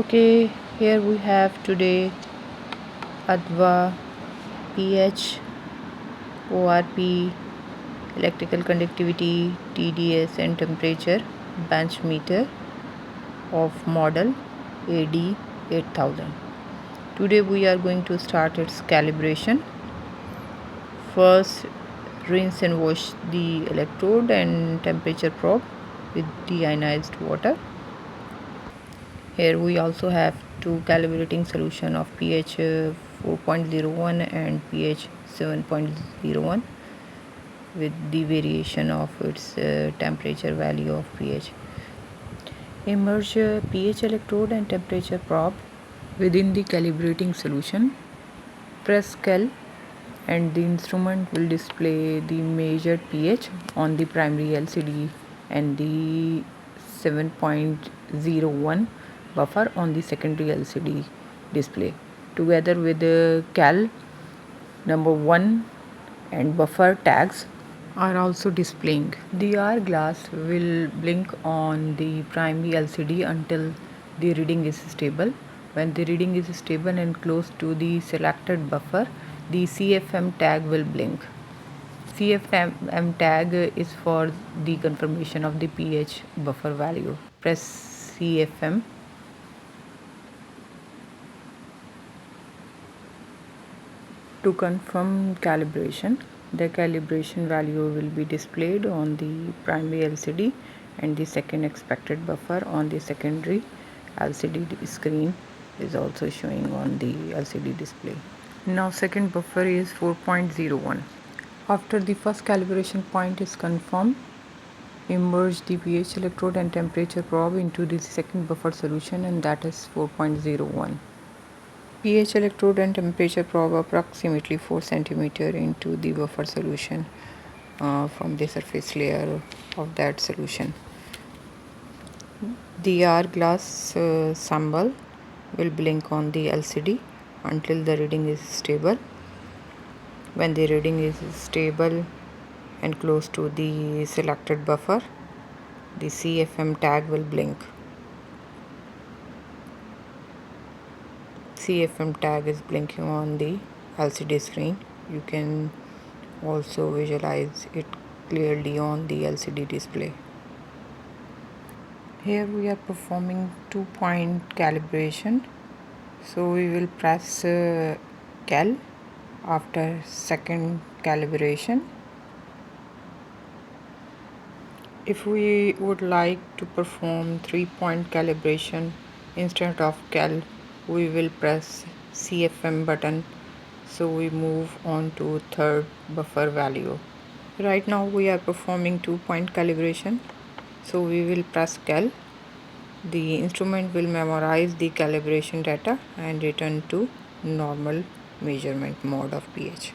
Okay, here we have today Adwa, pH, ORP, electrical conductivity, TDS and temperature bench meter of model AD8000. Today we are going to start its calibration. First, rinse and wash the electrode and temperature probe with deionized water. Here we also have two calibrating solution of pH 4.01 and pH 7.01 with the variation of its temperature value of pH. Immerse pH electrode and temperature probe within the calibrating solution. Press Cal and the instrument will display the measured pH on the primary LCD and the 7.01 buffer on the secondary LCD display, together with the Cal number 1 and buffer tags are also displaying. The R glass will blink on the primary LCD until the reading is stable. When the reading is stable and close to the selected buffer, the CFM tag will blink. CFM tag is for the confirmation of the pH buffer value. Press CFM. To confirm calibration, the calibration value will be displayed on the primary LCD and the second expected buffer on the secondary LCD screen is also showing on the LCD display. Now second buffer is 4.01. After the first calibration point is confirmed, immerse the pH electrode and temperature probe into the second buffer solution, and that is 4.01. pH electrode and temperature probe approximately 4 cm into the buffer solution from the surface layer of that solution. The R glass symbol will blink on the LCD until the reading is stable. When the reading is stable and close to the selected buffer, the CFM tag will blink. CFM tag is blinking on the LCD screen. You can also visualize it clearly on the LCD display. Here we are performing 2-point calibration. So we will press Cal after second calibration. If we would like to perform 3-point calibration instead of Cal, we will press CFM button, so we move on to third buffer value. Right now we are performing 2-point calibration, so we will press Cal. The instrument will memorize the calibration data and return to normal measurement mode of pH.